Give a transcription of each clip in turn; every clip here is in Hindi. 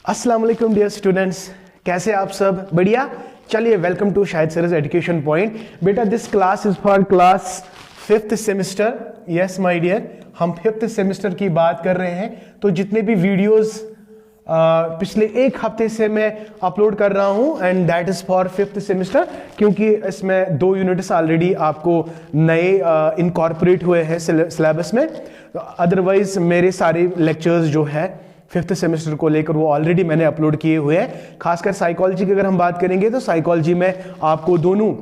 अस्सलाम वालेकुम डियर स्टूडेंट्स, कैसे आप सब? बढ़िया। चलिए, welcome to Shahid Saras education point. बेटा, this class is for class 5th semester. Yes my dear, हम 5th सेमेस्टर की बात कर रहे हैं। तो जितने भी वीडियोस पिछले एक हफ्ते से मैं अपलोड कर रहा हूं and that is for 5th semester, क्योंकि इसमें 2 यूनिट्स ऑलरेडी आपको नए इनकॉर्पोरेट हुए हैं सिलेबस में। अदरवाइज मेरे सारे लेक्चर्स जो है 5th सेमेस्टर को लेकर वो ऑलरेडी मैंने अपलोड किए हुए हैं। खासकर साइकोलॉजी की अगर हम बात करेंगे तो साइकोलॉजी में आपको दोनों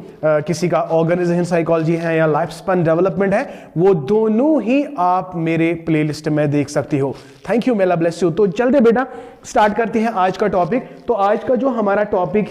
किसी का ऑर्गेनाइजेशन साइकोलॉजी है या लाइफ स्पैन डेवलपमेंट है, वो दोनों ही आप मेरे प्लेलिस्ट में देख सकती हो। Thank you, Mela bless you. तो चलते बेटा स्टार्ट करते हैं आज का टॉपिक। तो आज का जो हमारा टॉपिक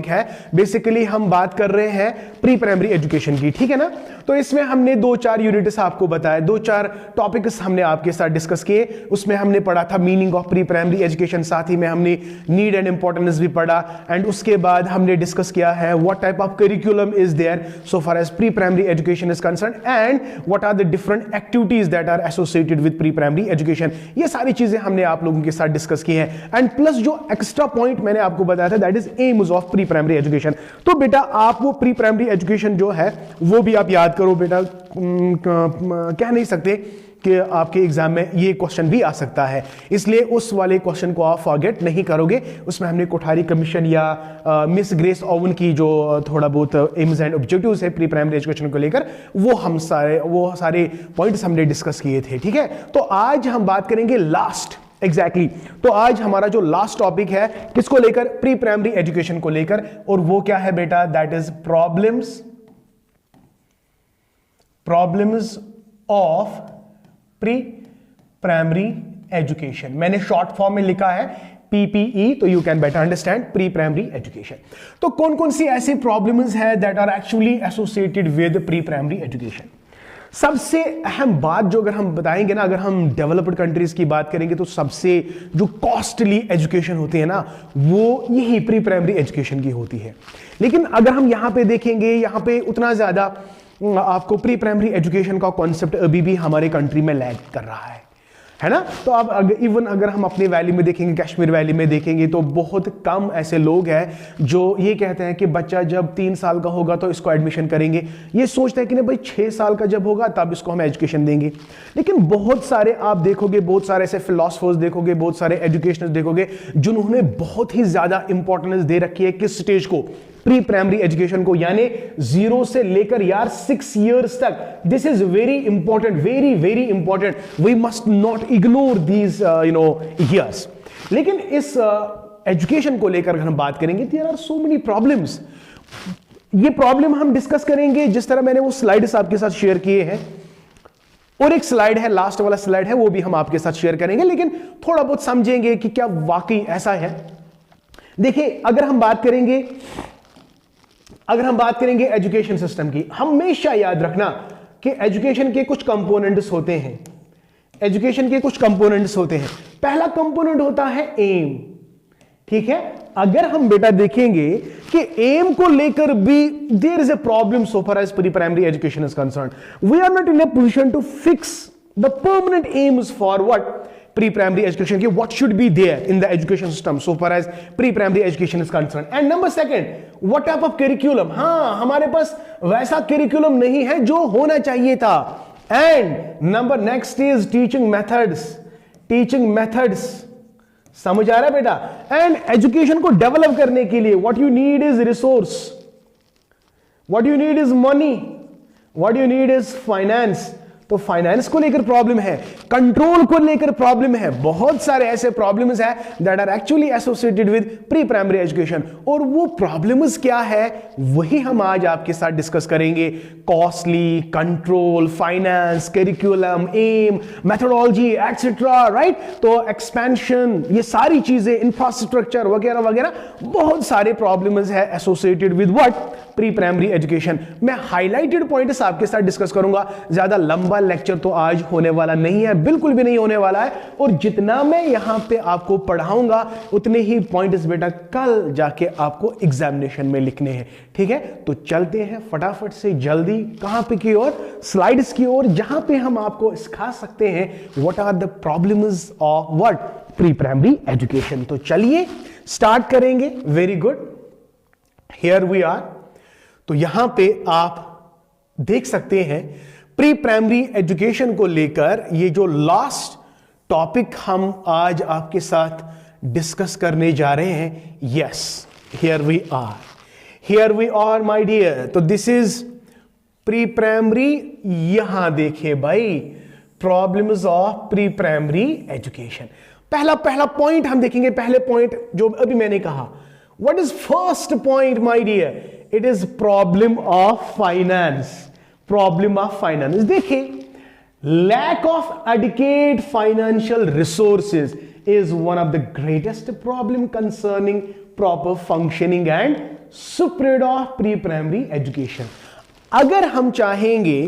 है, बेसिकली हम बात कर रहे हैं प्री प्राइमरी एजुकेशन की, ठीक है ना। तो इसमें हमने 2-4 यूनिट्स आपको बताए, 2-4 टॉपिक्स हमने आपके साथ डिस्कस किए। उसमें हमने पढ़ा था meaning of pre primary education, साथ ही में हमने नीड एंड इंपॉर्टेंस भी पढ़ा, एंड उसके बाद हमने डिस्कस किया है what type of curriculum is there so far as pre primary education is concern and what are the different activities that are associated with pre primary education. ये सारी चीजें हमने आप लोगों के साथ डिस्कस की हैं। एंड प्लस जो एक्स्ट्रा पॉइंट मैंने आपको बताया था, that is AIIMS of pre primary education. तो बेटा आप वो प्री प्राइमरी एजुकेशन जो है वो भी आप याद करो बेटा। कह नहीं सकते कि आपके एग्जाम में ये क्वेश्चन भी आ सकता है, इसलिए उस वाले क्वेश्चन को आप फॉरगेट नहीं करोगे। उसमें हमने कोठारी कमीशन या मिस ग्रेस ओवन की जो थोड़ा बहुत एम्स एंड ऑब्जेक्टिव्स है प्री प्राइमरी एजुकेशन को लेकर, वो सारे पॉइंट्स हमने डिस्कस किए थे, ठीक है। तो आज हम बात करेंगे लास्ट एग्जैक्टली तो आज हमारा जो लास्ट टॉपिक है किसको लेकर? प्री प्राइमरी एजुकेशन को लेकर। और वो क्या है बेटा? That is problems of pre primary education. मैंने शॉर्ट फॉर्म में लिखा है PPE, तो you can better understand pre primary education. तो कौन कौन सी ऐसी प्रॉब्लम्स है that are actually associated with pre primary education? सबसे अहम बात जो अगर हम बताएंगे ना, अगर हम डेवलप्ड कंट्रीज की बात करेंगे, तो सबसे जो कॉस्टली एजुकेशन होती है ना, वो यही प्री प्राइमरी एजुकेशन की होती है। लेकिन अगर हम यहां पे देखेंगे, यहां पे उतना ज्यादा आपको प्री प्राइमरी एजुकेशन का कॉन्सेप्ट अभी भी हमारे कंट्री में लैग कर रहा है ना। तो अब इवन अगर हम अपनी वैली में देखेंगे, कश्मीर वैली में देखेंगे, तो बहुत कम ऐसे लोग हैं जो ये कहते हैं कि बच्चा जब 3 साल का होगा तो इसको एडमिशन करेंगे। ये सोचते हैं कि नहीं भाई 6 साल का जब होगा तब इसको हम एजुकेशन देंगे। लेकिन बहुत सारे आप देखोगे, बहुत सारे ऐसे फिलोसफर्स देखोगे, बहुत सारे एजुकेशनर्स देखोगे जिन्होंने बहुत ही ज्यादा इंपॉर्टेंस दे रखी है किस स्टेज को? प्री प्राइमरी एजुकेशन को, यानी 0 से लेकर यार 6 years तक। This is very important, very very important. We must not ignore these years. लेकिन इस एजुकेशन को लेकर अगर हम बात करेंगे, there are so many problems. ये प्रॉब्लम हम डिस्कस करेंगे जिस तरह मैंने वो स्लाइड्स आपके साथ शेयर किए हैं, और एक स्लाइड है, लास्ट वाला स्लाइड है, वो भी हम आपके साथ शेयर करेंगे, लेकिन थोड़ा बहुत समझेंगे कि क्या वाकई ऐसा है। देखिए, अगर हम बात करेंगे एजुकेशन सिस्टम की, हमेशा याद रखना कि एजुकेशन के कुछ कंपोनेंट्स होते हैं। पहला कंपोनेंट होता है एम, ठीक है। अगर हम बेटा देखेंगे कि एम को लेकर भी there is a problem so far as pre primary education is concern. We are not in a position to fix the permanent aims for what? Pre primary education की what should be there in the education system so far as pre-primary education is concerned. And number 2, what type of curriculum? हाँ, हमारे पास वैसा curriculum नहीं है जो होना चाहिए था। And number next is teaching methods. समझ आ रहा है बेटा? And education को develop करने के लिए what you need is resource, what you need is money, what you need is finance. तो फाइनेंस को लेकर प्रॉब्लम है, कंट्रोल को लेकर प्रॉब्लम है, बहुत सारे ऐसे प्रॉब्लम्स हैं that are actually associated with pre primary education. और वो प्रॉब्लम्स क्या है वही हम आज आपके साथ डिस्कस करेंगे। Costly, control, finance, curriculum, aim, methodology etcetera, right. तो एक्सपेंशन, ये सारी चीजें, इंफ्रास्ट्रक्चर वगैरह वगैरह, बहुत सारे प्रॉब्लम्स है associated with what? Pre primary education. मैं हाईलाइटेड पॉइंट्स आपके साथ डिस्कस करूंगा, ज्यादा लंबा लेक्चर तो आज होने वाला नहीं है, बिल्कुल भी नहीं होने वाला है। और जितना मैं यहां पे आपको पढ़ाऊंगा उतने ही पॉइंट्स बेटा कल जाके आपको एग्जामिनेशन में लिखने हैं, ठीक है। तो चलते हैं फटाफट से जल्दी कहां पे की ओर? स्लाइड्स की ओर, जहां पे हम आपको सिखा सकते हैं what are the problems of what? Pre primary education. तो चलिए स्टार्ट करेंगे। Very good, here we are. तो यहां पे आप देख सकते हैं प्री प्राइमरी एजुकेशन को लेकर ये जो लास्ट टॉपिक हम आज आपके साथ डिस्कस करने जा रहे हैं। Yes, here we are my dear. तो दिस इज प्री प्राइमरी। यहां देखिए भाई, problems of pre primary education. पहला पॉइंट हम देखेंगे। पहले पॉइंट जो अभी मैंने कहा, what is first point my dear? It is problem of finance. Problem of finance. देखिए, lack of adequate financial resources is one of the greatest problem concerning proper functioning and spread of pre-primary education. अगर हम चाहेंगे,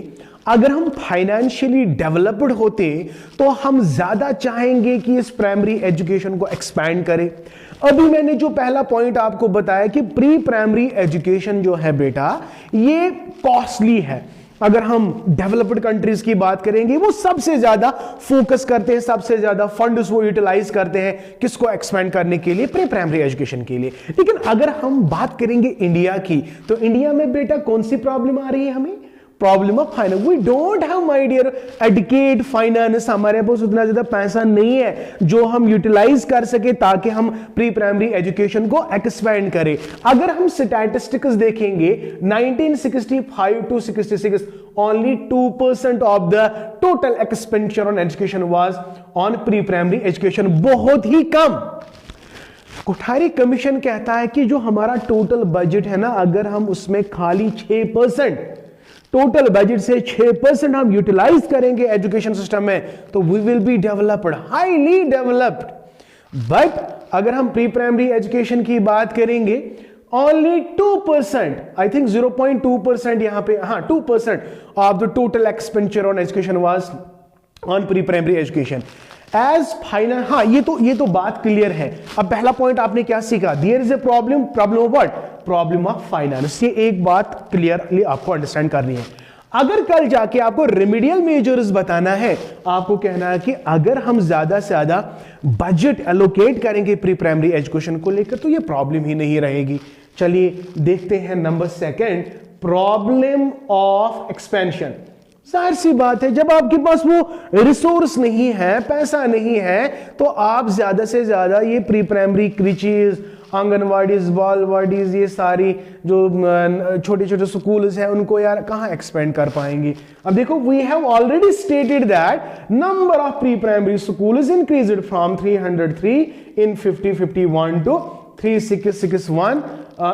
अगर हम फाइनेंशियली डेवलप्ड होते तो हम ज्यादा चाहेंगे कि इस प्राइमरी एजुकेशन को एक्सपैंड करें। अभी मैंने जो पहला पॉइंट आपको बताया कि प्री प्राइमरी एजुकेशन जो है बेटा, ये कॉस्टली है। अगर हम डेवलप्ड कंट्रीज की बात करेंगे, वो सबसे ज्यादा फोकस करते हैं, सबसे ज्यादा फंड्स वो यूटिलाइज करते हैं किसको एक्सपेंड करने के लिए? प्री प्राइमरी एजुकेशन के लिए। लेकिन अगर हम बात करेंगे इंडिया की, तो इंडिया में बेटा कौन सी प्रॉब्लम आ रही है हमें? Problem of finance. We don't have my dear adequate finance. हमारे पास उतना ज्यादा पैसा नहीं है जो हम यूटिलाइज कर सके ताकि हम प्री प्राइमरी एजुकेशन को एक्सपेंड करें। अगर हम स्टैटिस्टिक्स देखेंगे, 1965 to 66 only 2% of the total expenditure on education was on pre primary education. बहुत ही कम। कोठारी कमीशन कहता है कि जो हमारा टोटल बजट है ना, अगर हम उसमें खाली 6%, टोटल बजट से 6% हम यूटिलाइज करेंगे एजुकेशन सिस्टम में, तो we will be developed, highly developed. But अगर हम प्री प्राइमरी एजुकेशन की बात करेंगे, ओनली 2%, आई थिंक 0.2% यहां पे, हाँ 2% of the total expenditure on education was on pre primary education as finance. हाँ, ये तो बात क्लियर है। अब पहला पॉइंट आपने क्या सीखा? There is a problem of what? Problem of finance. ये एक बात क्लियरली आपको अंडरस्टैंड करनी है। अगर कल जाके आपको रेमेडियल मेजर्स बताना है, आपको कहना है कि अगर हम ज्यादा से ज्यादा बजट एलोकेट करेंगे प्री प्राइमरी एजुकेशन को लेकर, तो ये प्रॉब्लम ही नहीं रहेगी। चलिए देखते हैं number second, problem of expansion. जाहिर सी बात है, जब आपके पास वो रिसोर्स नहीं है, पैसा नहीं है, तो आप ज्यादा से ज्यादा ये प्री प्राइमरी क्रिचेज, आंगनवाड़ीज, बालवाड़ीज, ये सारी जो छोटे छोटे स्कूल्स हैं, उनको यार कहां एक्सपेंड कर पाएंगे? अब देखो, we have already stated that number of pre primary school is increased from 303 in 5051 to 3661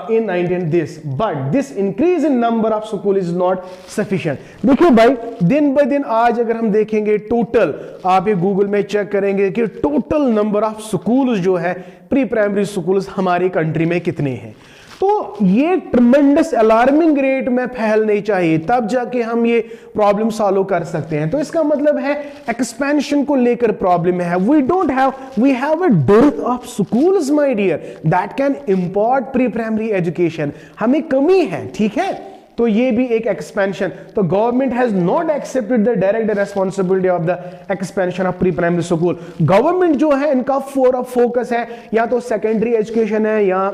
in 19 this, but this increase in number of school is not sufficient. देखिए भाई, दिन ब दिन आज अगर हम देखेंगे टोटल, आप ये गूगल में चेक करेंगे कि टोटल नंबर ऑफ स्कूल्स जो है प्री प्राइमरी स्कूल्स हमारी कंट्री में कितने हैं, तो ये ट्रमेंडस अलार्मिंग रेट में फैलने चाहिए, तब जाके हम ये प्रॉब्लम सॉल्व कर सकते हैं। तो इसका मतलब है एक्सपेंशन को लेकर प्रॉब्लम है। We have a dearth of schools my dear that can import pre primary education. हमें कमी है, ठीक है, तो ये भी एक एक्सपेंशन। तो government has not accepted the direct responsibility of the expansion of pre primary school. Government जो है, इनका फोकस है या तो सेकेंडरी एजुकेशन है, या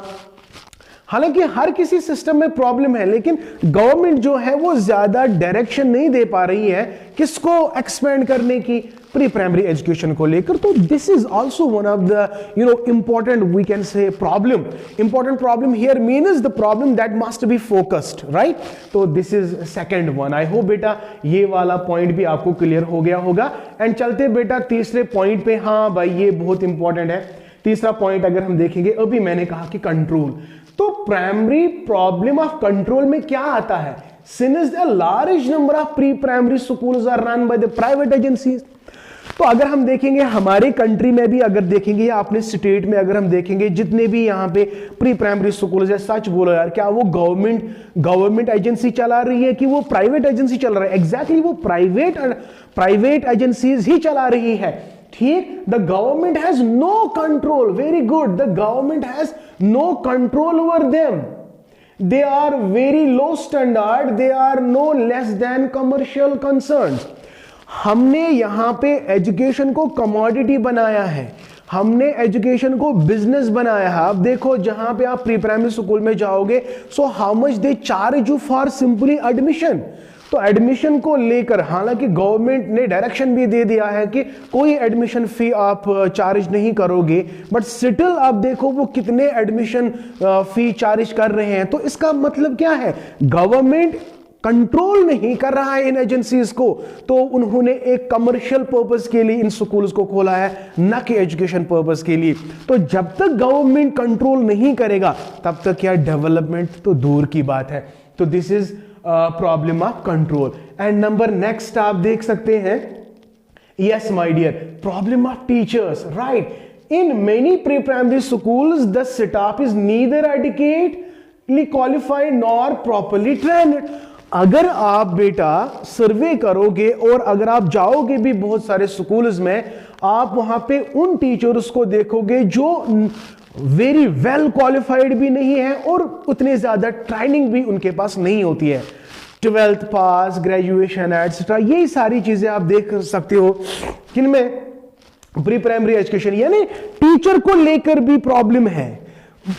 हालांकि हर किसी सिस्टम में प्रॉब्लम है, लेकिन गवर्नमेंट जो है वो ज्यादा डायरेक्शन नहीं दे पा रही है किसको एक्सपेंड करने की? प्री प्राइमरी एजुकेशन को लेकर। तो this is also one of the important, we can say problem. Important problem here means the problem that must be focused, right? तो this is second one. I hope बेटा ये वाला पॉइंट भी आपको क्लियर हो गया होगा। एंड चलते बेटा तीसरे पॉइंट पे। हाँ भाई, ये बहुत इंपॉर्टेंट है। तीसरा पॉइंट अगर हम देखेंगे, अभी मैंने कहा कि कंट्रोल, तो प्राइमरी प्रॉब्लम ऑफ कंट्रोल में क्या आता है? Since the large number of pre primary schools are run by the private agencies. तो अगर हम देखेंगे हमारे कंट्री में भी, अगर देखेंगे या अपने स्टेट में अगर हम देखेंगे, जितने भी यहाँ पे प्री प्राइमरी स्कूल्स है, सच बोलो यार, क्या वो गवर्नमेंट एजेंसी चला रही है कि वो प्राइवेट एजेंसी चल रहा है? एग्जैक्टली वो प्राइवेट एजेंसीज ही चला रही है, ठीक? The government has no control. Very good, the government has no control over them. They are very low standard, they are no less than commercial concerns. हमने यहां पे एजुकेशन को कमोडिटी बनाया है, हमने एजुकेशन को बिजनेस बनाया है। अब देखो जहां पे आप प्री प्राइमरी स्कूल में जाओगे, so how much they charge you for simply admission. तो एडमिशन को लेकर हालांकि गवर्नमेंट ने डायरेक्शन भी दे दिया है कि कोई एडमिशन फी आप चार्ज नहीं करोगे, बट स्टिल आप देखो वो कितने एडमिशन फी चार्ज कर रहे हैं। तो इसका मतलब क्या है, गवर्नमेंट कंट्रोल नहीं कर रहा है इन एजेंसीज को, तो उन्होंने एक कमर्शियल पर्पस के लिए इन स्कूल्स को खोला है, न कि एजुकेशन पर्पस के लिए। तो जब तक गवर्नमेंट कंट्रोल नहीं करेगा तब तक क्या डेवलपमेंट तो दूर की बात है। तो this is problem of control. And number next आप देख सकते हैं, yes my dear, problem of teachers, right. In many pre primary schools the staff is neither adequately qualified nor properly trained. अगर आप बेटा सर्वे करोगे और अगर आप जाओगे भी बहुत सारे स्कूल्स में, आप वहां पे उन टीचर्स को देखोगे जो वेरी वेल क्वालिफाइड भी नहीं है और उतने ज्यादा ट्रेनिंग भी उनके पास नहीं होती है। 12th पास, ग्रेजुएशन एटसेट्रा, यही सारी चीजें आप देख सकते हो किनमें, प्री प्राइमरी एजुकेशन। यानी टीचर को लेकर भी प्रॉब्लम है।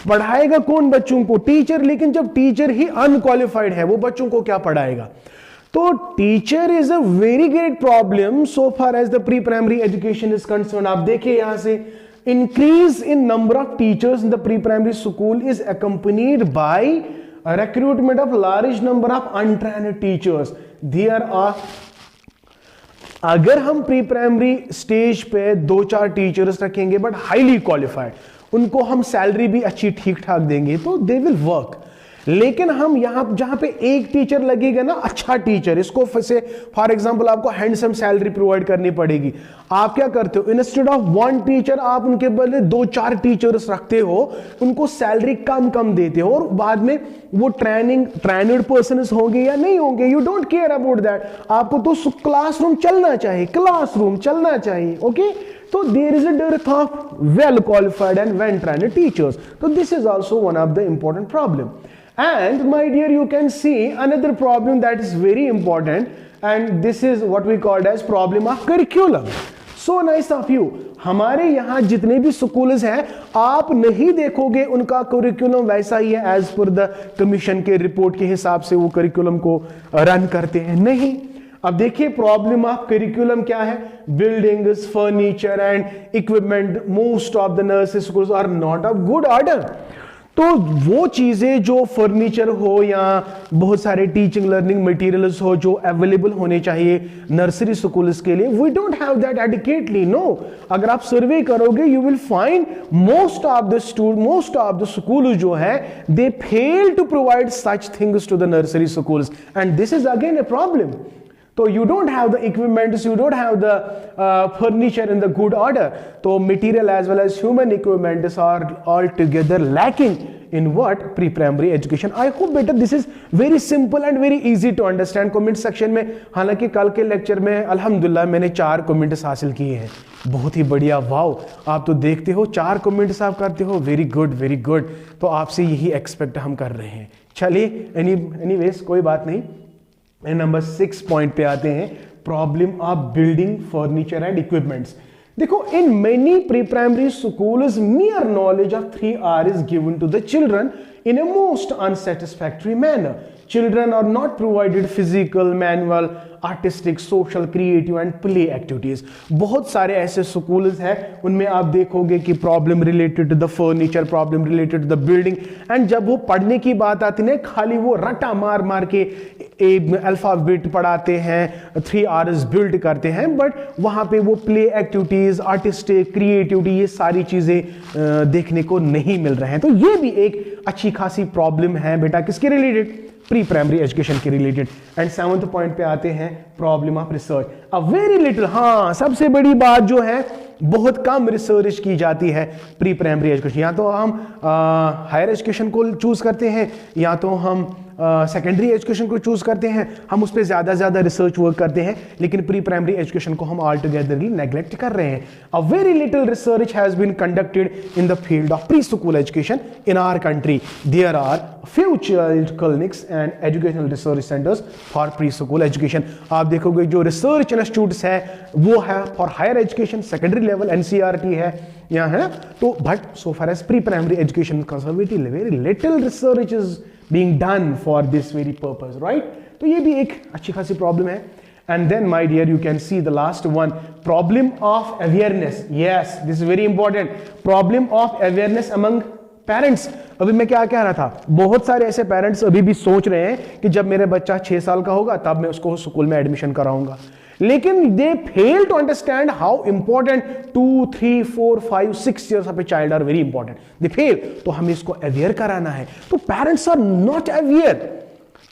पढ़ाएगा कौन बच्चों को, टीचर, लेकिन जब टीचर ही अनक्वालिफाइड है वो बच्चों को क्या पढ़ाएगा। तो teacher is a very great problem so far as the pre primary education is concern. आप देखिए यहां से, increase in number of teachers in the pre-primary school is accompanied by a recruitment of large number of untrained teachers. There are, अगर हम प्री प्राइमरी स्टेज पे 2-4 टीचर्स रखेंगे बट हाईली क्वालिफाइड, उनको हम सैलरी भी अच्छी ठीक ठाक देंगे तो दे विल वर्क। लेकिन हम यहां जहां पे एक टीचर लगेगा ना, अच्छा टीचर, इसको से फॉर एग्जांपल आपको हैंडसम सैलरी प्रोवाइड करनी पड़ेगी। आप क्या करते हो, इंस्टेड ऑफ 1 टीचर आप उनके बदले 2-4 टीचर्स रखते हो, उनको सैलरी कम कम देते हो और बाद में वो ट्रेनड पर्सन होंगे या नहीं होंगे, you don't care about that. आपको तो क्लासरूम चलना चाहिए, क्लासरूम चलना चाहिए, okay. So there is a dearth of well qualified and well trained teachers. So this is also one of the important problem. And my dear, you can see another problem that is very important, and this is what we called as problem of curriculum. So nice of you. हमारे यहाँ जितने भी स्कूल्स हैं आप नहीं देखोगे उनका करिकुलम वैसा ही है एज पर द कमीशन के रिपोर्ट के हिसाब से वो करिकुलम को रन करते हैं, नहीं। अब देखिए प्रॉब्लम ऑफ करिकुलम क्या है, buildings, furniture and equipment, most of the nursery schools are not of good order. तो वो चीजें जो फर्नीचर हो या बहुत सारे टीचिंग लर्निंग मटेरियल्स हो जो अवेलेबल होने चाहिए नर्सरी स्कूल्स के लिए, we don't have that adequately, no. अगर आप सर्वे करोगे you will find most of the school जो है they fail to provide such things to the nursery schools, and this is again a problem. So you don't have the equipments, you don't have the furniture in the good order. So material as well as human equipments are altogether lacking in what? Pre-primary education. I hope better this is very simple and very easy to understand. Comment section में, हालांकि कल के लेक्चर में अल्हम्दुलिल्लाह मैंने 4 कमेंट्स हासिल किए हैं, बहुत ही बढ़िया, वाओ। आप तो देखते हो 4 कमेंट्स आप करते हो, वेरी गुड वेरी गुड। तो आपसे यही एक्सपेक्ट हम कर रहे हैं। चलिए एनीवेज कोई बात नहीं। नंबर 6 पॉइंट पे आते हैं, problem of building furniture and equipments. देखो in many pre primary schools mere knowledge of 3R is given to the children in a most unsatisfactory manner. Children are not provided physical, manual, artistic, social, creative and play activities. बहुत सारे ऐसे स्कूल्स हैं उनमें आप देखोगे कि problem related to the furniture, problem related to the building, and जब वो पढ़ने की बात आती है खाली वो रटा मार मार के अल्फाबेट पढ़ाते हैं, 3Rs बिल्ड करते हैं, बट वहां पे वो प्ले एक्टिविटीज, आर्टिस्टिक, क्रिएटिविटी, ये सारी चीजें देखने को नहीं मिल रहे हैं। तो ये भी एक अच्छी खासी प्रॉब्लम है बेटा, किसके रिलेटेड? प्री प्राइमरी एजुकेशन के रिलेटेड। एंड 7th पॉइंट पे आते हैं, problem of research. A very little, हाँ सबसे बड़ी बात जो है बहुत कम रिसर्च की जाती है प्री प्राइमरी एजुकेशन। या तो हम हायर एजुकेशन को चूज करते हैं या तो हम सेकेंडरी एजुकेशन को चूज करते हैं, हम उस पर ज्यादा रिसर्च वर्क करते हैं, लेकिन प्री प्राइमरी एजुकेशन को हम ऑल टुगेदरली नेग्लेक्ट कर रहे हैं। A very little research has been conducted in the field of pre school education in our country. There are few child clinics and educational research centers for pre-school education. आप देखोगे जो रिसर्च इंस्टीट्यूट्स है वो है for higher education, secondary level NCERT है यहाँ, है ना। तो but so far as pre primary education conservative, very little research is being done for this very purpose, right. तो ये भी एक अच्छी खासी प्रॉब्लम है। And then my dear, you can see the last one, problem of awareness. Yes, this is very important. Problem of awareness among parents. अभी मैं क्या कह रहा था, बहुत सारे ऐसे पेरेंट्स अभी भी सोच रहे हैं कि जब मेरे बच्चा 6 साल का होगा तब मैं उसको स्कूल में एडमिशन कराऊंगा, लेकिन they fail to understand how important 2, 3, 4, 5, 6 years of a child are very important. They fail, तो हमें इसको अवेयर कराना है। तो parents are not aware,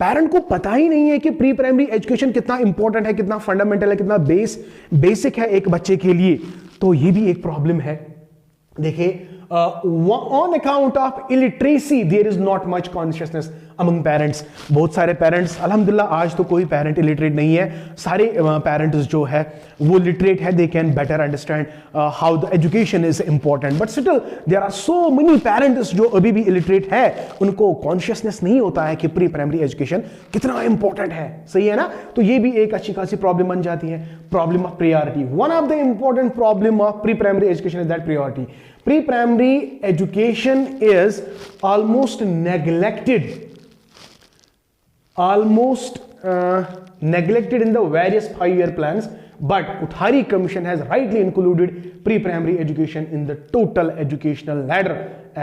parent को पता ही नहीं है कि प्री प्राइमरी एजुकेशन कितना इंपॉर्टेंट है, कितना फंडामेंटल है, कितना बेसिक है एक बच्चे के लिए। तो ये भी एक प्रॉब्लम है। देखिए, on account of illiteracy there is not much consciousness among parents. बहुत सारे पेरेंट्स, अल्हम्दुलिल्लाह आज तो कोई पेरेंट इलिटरेट नहीं है, सारे पेरेंट्स जो है वो लिटरेट है, they can better understand how the education is important. But still there are so many parents जो अभी भी इलिटरेट है, उनको कॉन्शियसनेस नहीं होता है कि प्री प्राइमरी एजुकेशन कितना इंपॉर्टेंट है, सही है ना। तो ये भी एक अच्छी खासी प्रॉब्लम बन जाती है। Problem of priority, one of the important problem of pre primary education is that priority. Pre-primary education is almost neglected in the various 5-year plans, but Kothari Commission has rightly included pre-primary education in the total educational ladder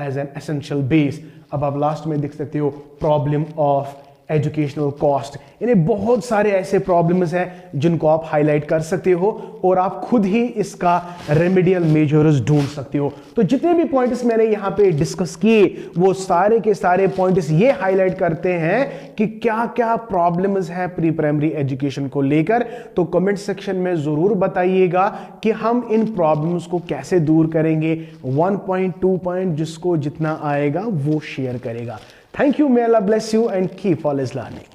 as an essential base. अब आप लास्ट में देख सकते हो प्रॉब्लम ऑफ एजुकेशनल कॉस्ट। इन्हें बहुत सारे ऐसे प्रॉब्लम्स हैं जिनको आप हाईलाइट कर सकते हो और आप खुद ही इसका रेमेडियल मेजर्स ढूंढ सकते हो। तो जितने भी पॉइंट्स मैंने यहाँ पे डिस्कस किए वो सारे के सारे पॉइंट्स ये हाईलाइट करते हैं कि क्या क्या प्रॉब्लम्स है प्री प्राइमरी एजुकेशन को लेकर। तो कमेंट सेक्शन में जरूर बताइएगा कि हम इन प्रॉब्लम्स को कैसे दूर करेंगे। 1 पॉइंट 2 पॉइंट जिसको जितना आएगा वो शेयर करेगा। Thank you, may Allah bless you and keep always learning.